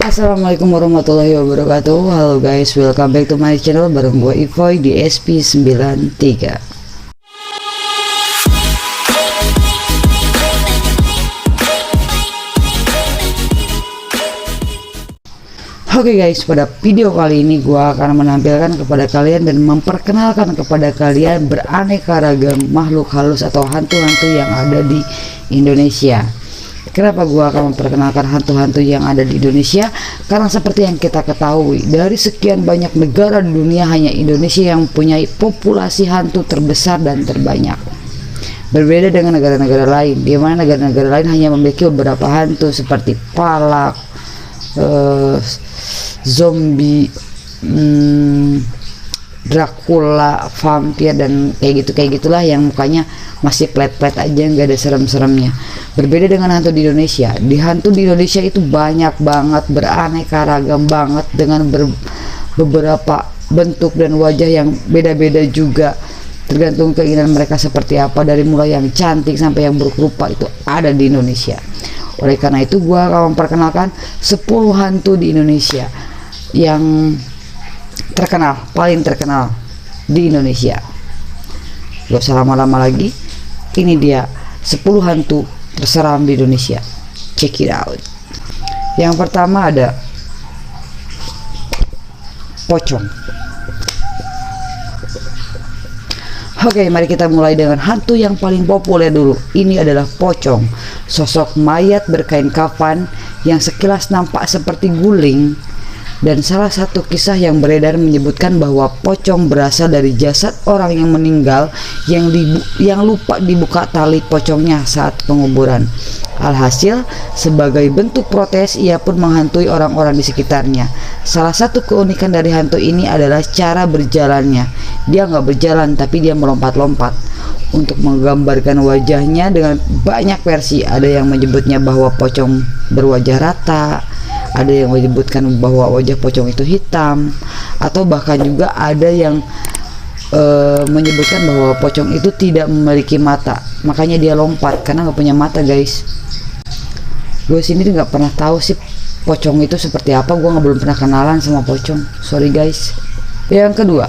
Assalamualaikum warahmatullahi wabarakatuh. Halo guys, welcome back to my channel bareng gue Ivoy di SP93. Oke guys, pada video kali ini gue akan menampilkan kepada kalian dan memperkenalkan kepada kalian beraneka ragam makhluk halus atau hantu-hantu yang ada di Indonesia. Kenapa gua akan memperkenalkan hantu-hantu yang ada di Indonesia? Karena seperti yang kita ketahui, dari sekian banyak negara di dunia, hanya Indonesia yang mempunyai populasi hantu terbesar dan terbanyak. Berbeda dengan negara-negara lain, di mana negara-negara lain hanya memiliki beberapa hantu seperti palak, zombie, Dracula, vampir, dan kayak gitulah yang mukanya masih plet-plet aja, nggak ada serem-seremnya. Berbeda dengan hantu di Indonesia. Di hantu di Indonesia itu banyak banget, beraneka ragam banget, dengan beberapa bentuk dan wajah yang beda-beda juga, tergantung keinginan mereka seperti apa. Dari mulai yang cantik sampai yang buruk rupa itu ada di Indonesia. Oleh karena itu gua akan memperkenalkan 10 hantu di Indonesia yang terkenal, paling terkenal di Indonesia. Gak usah lama-lama lagi, ini dia 10 hantu terseram di Indonesia. Check it out. Yang pertama ada pocong. Oke, mari kita mulai dengan hantu yang paling populer dulu. Ini adalah pocong, sosok mayat berkain kafan yang sekilas nampak seperti guling. Dan salah satu kisah yang beredar menyebutkan bahwa pocong berasal dari jasad orang yang meninggal yang lupa dibuka tali pocongnya saat penguburan. Alhasil, sebagai bentuk protes, ia pun menghantui orang-orang di sekitarnya. Salah satu keunikan dari hantu ini adalah cara berjalannya. Dia nggak berjalan, tapi dia melompat-lompat. Untuk menggambarkan wajahnya dengan banyak versi, ada yang menyebutnya bahwa pocong berwajah rata, ada yang menyebutkan bahwa wajah pocong itu hitam, atau bahkan juga ada yang menyebutkan bahwa pocong itu tidak memiliki mata, makanya dia lompat karena nggak punya mata guys. Gue sendiri nggak pernah tahu sih pocong itu seperti apa, gue belum pernah kenalan sama pocong, sorry guys. Yang kedua,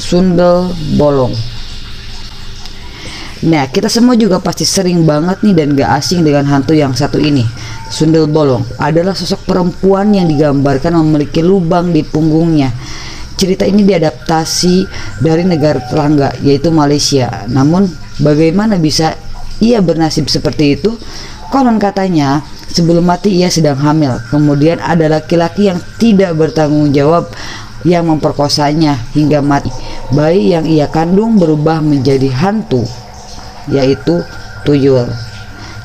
sundel bolong. Nah, kita semua juga pasti sering banget nih dan gak asing dengan hantu yang satu ini. Sundel bolong adalah sosok perempuan yang digambarkan memiliki lubang di punggungnya. Cerita ini diadaptasi dari negara tetangga, yaitu Malaysia. Namun, bagaimana bisa ia bernasib seperti itu? Konon katanya, sebelum mati ia sedang hamil. Kemudian ada laki-laki yang tidak bertanggung jawab yang memperkosanya hingga mati. Bayi yang ia kandung berubah menjadi hantu, yaitu tuyul.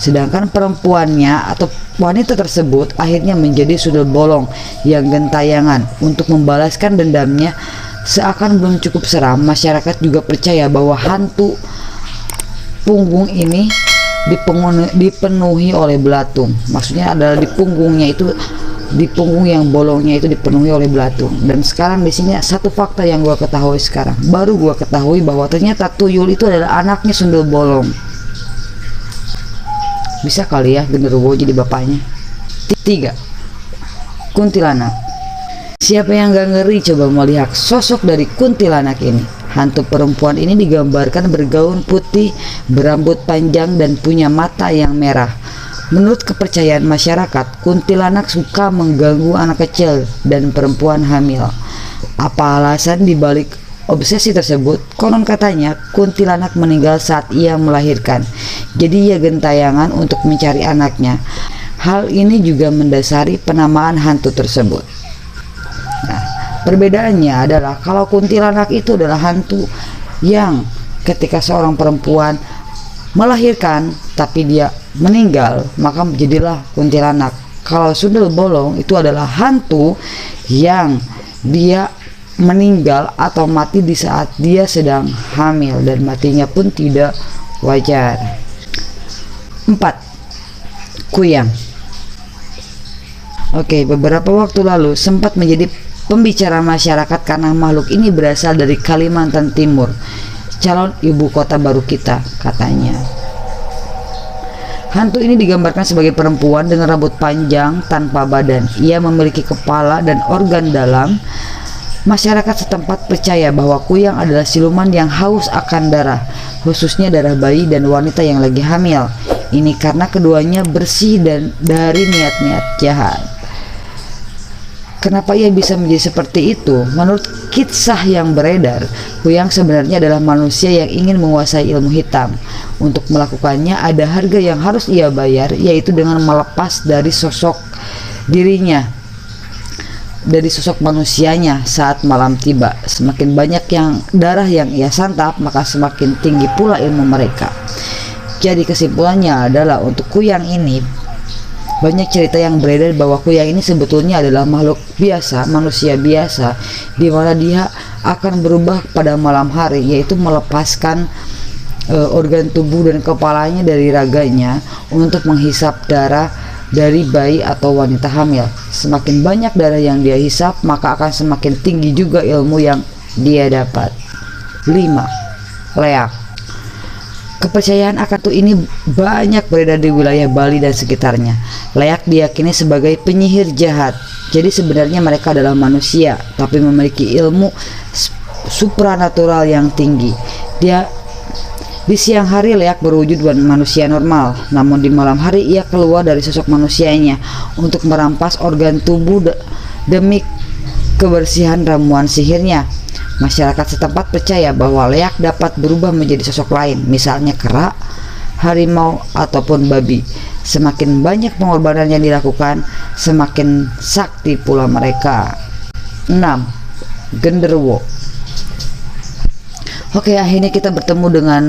Sedangkan perempuannya atau wanita tersebut akhirnya menjadi sundel bolong yang gentayangan. Untuk membalaskan dendamnya, seakan belum cukup seram, masyarakat juga percaya bahwa hantu punggung ini dipenuhi oleh belatung. Maksudnya adalah di punggungnya itu, di punggung yang bolongnya itu dipenuhi oleh belatung. Dan sekarang di sini satu fakta yang gua ketahui sekarang, baru gua ketahui bahwa ternyata tuyul itu adalah anaknya sundel bolong. Bisa kali ya genderuwo jadi bapaknya. 3. Kuntilanak. Siapa yang gak ngeri coba melihat sosok dari kuntilanak ini? Hantu perempuan ini digambarkan bergaun putih, berambut panjang, dan punya mata yang merah. Menurut kepercayaan masyarakat, kuntilanak suka mengganggu anak kecil dan perempuan hamil. Apa alasan dibalik obsesi tersebut? Konon katanya kuntilanak meninggal saat ia melahirkan, jadi ia gentayangan untuk mencari anaknya. Hal ini juga mendasari penamaan hantu tersebut. Nah, perbedaannya adalah kalau kuntilanak itu adalah hantu yang ketika seorang perempuan melahirkan tapi dia meninggal, maka jadilah kuntilanak. Kalau sundel bolong itu adalah hantu yang dia meninggal atau mati di saat dia sedang hamil, dan matinya pun tidak wajar. 4. Kuyang. Oke, beberapa waktu lalu sempat menjadi pembicaraan masyarakat karena makhluk ini berasal dari Kalimantan Timur, calon ibu kota baru kita katanya. Hantu ini digambarkan sebagai perempuan dengan rambut panjang tanpa badan. Ia memiliki kepala dan organ dalam. Masyarakat setempat percaya bahwa kuyang adalah siluman yang haus akan darah, khususnya darah bayi dan wanita yang lagi hamil. Ini karena keduanya bersih dan dari niat-niat jahat. Kenapa ia bisa menjadi seperti itu? Menurut kisah yang beredar, kuyang sebenarnya adalah manusia yang ingin menguasai ilmu hitam. Untuk melakukannya ada harga yang harus ia bayar, yaitu dengan melepas dari sosok dirinya, dari sosok manusianya saat malam tiba. Semakin banyak darah yang ia santap, maka semakin tinggi pula ilmu mereka. Jadi kesimpulannya adalah untuk kuyang ini, banyak cerita yang beredar bahwa kuyang ini sebetulnya adalah makhluk biasa, manusia biasa, di mana dia akan berubah pada malam hari, yaitu melepaskan organ tubuh dan kepalanya dari raganya untuk menghisap darah dari bayi atau wanita hamil. Semakin banyak darah yang dia hisap, maka akan semakin tinggi juga ilmu yang dia dapat. 5. Leak. Kepercayaan akan hantu ini banyak beredar di wilayah Bali dan sekitarnya. Leak diyakini sebagai penyihir jahat. Jadi sebenarnya mereka adalah manusia, tapi memiliki ilmu supranatural yang tinggi. Di siang hari Leak berwujud manusia normal, namun di malam hari ia keluar dari sosok manusianya untuk merampas organ tubuh demi kebersihan ramuan sihirnya. Masyarakat setempat percaya bahwa Leak dapat berubah menjadi sosok lain, misalnya kera, harimau, ataupun babi. Semakin banyak pengorbanan yang dilakukan, semakin sakti pula mereka. 6. Genderuwo. Oke, akhirnya kita bertemu dengan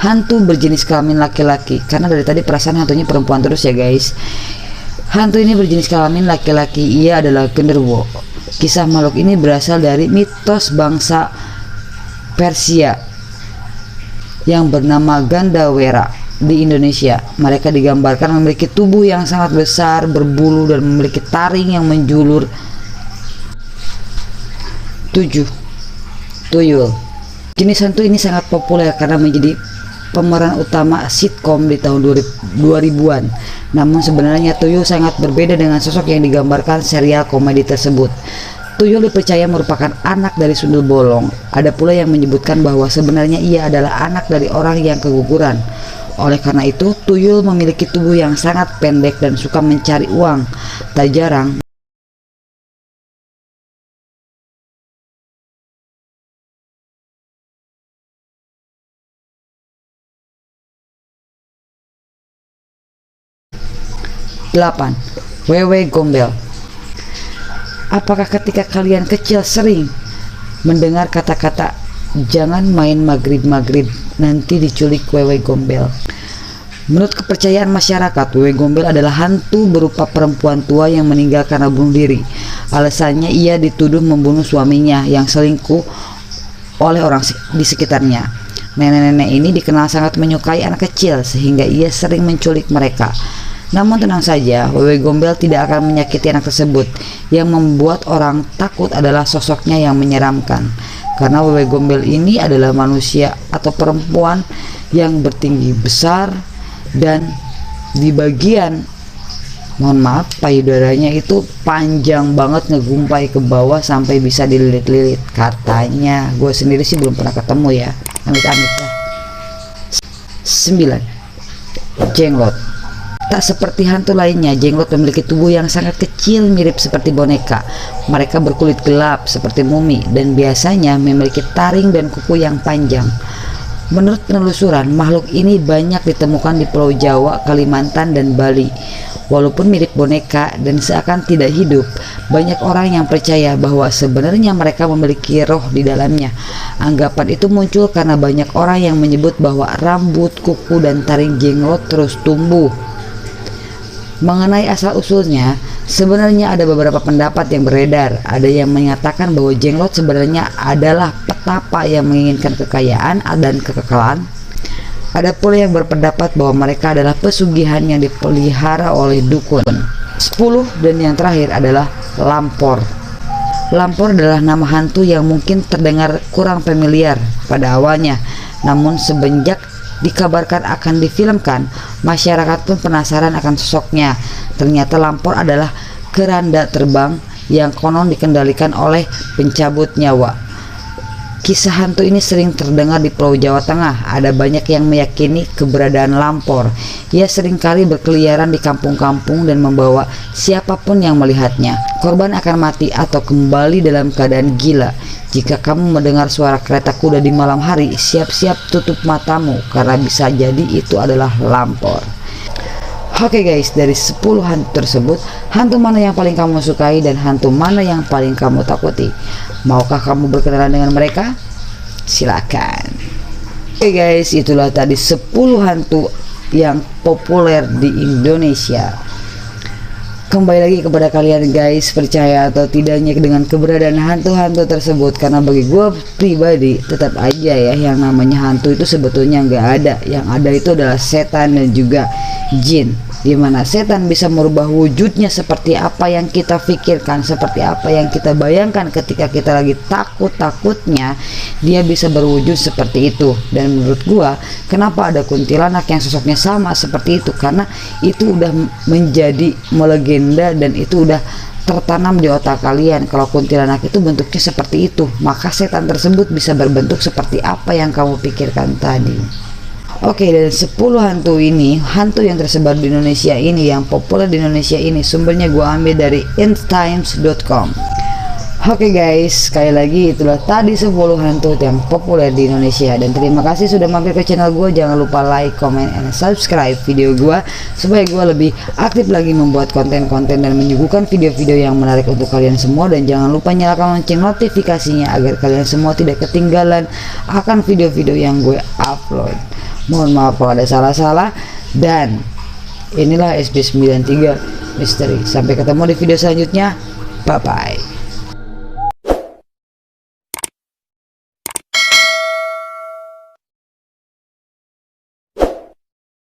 hantu berjenis kelamin laki-laki. Karena dari tadi perasaan hantunya perempuan terus ya guys. Hantu ini berjenis kelamin laki-laki. Ia adalah genderuwo. Kisah makhluk ini berasal dari mitos bangsa Persia yang bernama Gandawera di Indonesia. Mereka digambarkan memiliki tubuh yang sangat besar, berbulu, dan memiliki taring yang menjulur. 7. Tuyul. Jenis hantu ini sangat populer karena menjadi pemeran utama sitkom di tahun 2000-an. Namun sebenarnya tuyul sangat berbeda dengan sosok yang digambarkan serial komedi tersebut. Tuyul dipercaya merupakan anak dari sundel bolong. Ada pula yang menyebutkan bahwa sebenarnya ia adalah anak dari orang yang keguguran. Oleh karena itu, tuyul memiliki tubuh yang sangat pendek dan suka mencari uang. Tak jarang Wewe Gombel. Apakah ketika kalian kecil sering mendengar kata-kata jangan main maghrib-maghrib nanti diculik wewe gombel? Menurut kepercayaan masyarakat, wewe gombel adalah hantu berupa perempuan tua yang meninggal karena bunuh diri. Alasannya ia dituduh membunuh suaminya yang selingkuh oleh orang di sekitarnya. Nenek-nenek ini dikenal sangat menyukai anak kecil sehingga ia sering menculik mereka. Namun tenang saja, wewe gombel tidak akan menyakiti anak tersebut. Yang membuat orang takut adalah sosoknya yang menyeramkan. Karena wewe gombel ini adalah manusia atau perempuan yang bertinggi besar dan di bagian, mohon maaf, payudaranya itu panjang banget, ngegumpai ke bawah sampai bisa dililit-lilit. Katanya, gue sendiri sih belum pernah ketemu ya, amit-amit lah. 9. Jenglot. Tak seperti hantu lainnya, jenglot memiliki tubuh yang sangat kecil mirip seperti boneka. Mereka berkulit gelap seperti mumi dan biasanya memiliki taring dan kuku yang panjang. Menurut penelusuran, makhluk ini banyak ditemukan di Pulau Jawa, Kalimantan, dan Bali. Walaupun mirip boneka dan seakan tidak hidup, banyak orang yang percaya bahwa sebenarnya mereka memiliki roh di dalamnya. Anggapan itu muncul karena banyak orang yang menyebut bahwa rambut, kuku, dan taring jenglot terus tumbuh. Mengenai asal-usulnya, sebenarnya ada beberapa pendapat yang beredar. Ada yang menyatakan bahwa jenglot sebenarnya adalah petapa yang menginginkan kekayaan dan kekekalan. Ada pula yang berpendapat bahwa mereka adalah pesugihan yang dipelihara oleh dukun. 10 dan yang terakhir adalah Lampor. Lampor adalah nama hantu yang mungkin terdengar kurang familiar pada awalnya. Namun semenjak dikabarkan akan difilmkan, Masyarakat pun penasaran akan sosoknya. Ternyata Lampor adalah keranda terbang yang konon dikendalikan oleh pencabut nyawa. Kisah hantu ini sering terdengar di Pulau Jawa Tengah. Ada banyak yang meyakini keberadaan Lampor. Ia seringkali berkeliaran di kampung-kampung dan membawa siapapun yang melihatnya. Korban akan mati atau kembali dalam keadaan gila. Jika kamu mendengar suara kereta kuda di malam hari, siap-siap tutup matamu karena bisa jadi itu adalah Lampor. Oke guys, dari 10 hantu tersebut, hantu mana yang paling kamu sukai dan hantu mana yang paling kamu takuti? Maukah kamu berkenalan dengan mereka? Silakan. Oke guys, itulah tadi 10 hantu yang populer di Indonesia. Kembali lagi kepada kalian guys, percaya atau tidaknya dengan keberadaan hantu-hantu tersebut. Karena bagi gue pribadi tetap aja ya, yang namanya hantu itu sebetulnya nggak ada. Yang ada itu adalah setan dan juga jin, dimana setan bisa merubah wujudnya seperti apa yang kita pikirkan, seperti apa yang kita bayangkan. Ketika kita lagi takut-takutnya, dia bisa berwujud seperti itu. Dan menurut gua, kenapa ada kuntilanak yang sosoknya sama seperti itu? Karena itu udah menjadi melegenda dan itu udah tertanam di otak kalian. Kalau kuntilanak itu bentuknya seperti itu, maka setan tersebut bisa berbentuk seperti apa yang kamu pikirkan tadi. Oke, dari 10 hantu ini, hantu yang tersebar di Indonesia ini, yang populer di Indonesia ini, sumbernya gue ambil dari intimes.com. Oke guys, sekali lagi itulah tadi 10 hantu yang populer di Indonesia. Dan terima kasih sudah mampir ke channel gue. Jangan lupa like, comment, and subscribe video gue supaya gue lebih aktif lagi membuat konten-konten dan menyuguhkan video-video yang menarik untuk kalian semua. Dan jangan lupa nyalakan lonceng notifikasinya agar kalian semua tidak ketinggalan akan video-video yang gue upload. Mohon maaf kalau ada salah-salah, dan inilah SB93 Misteri. Sampai ketemu di video selanjutnya. Bye bye.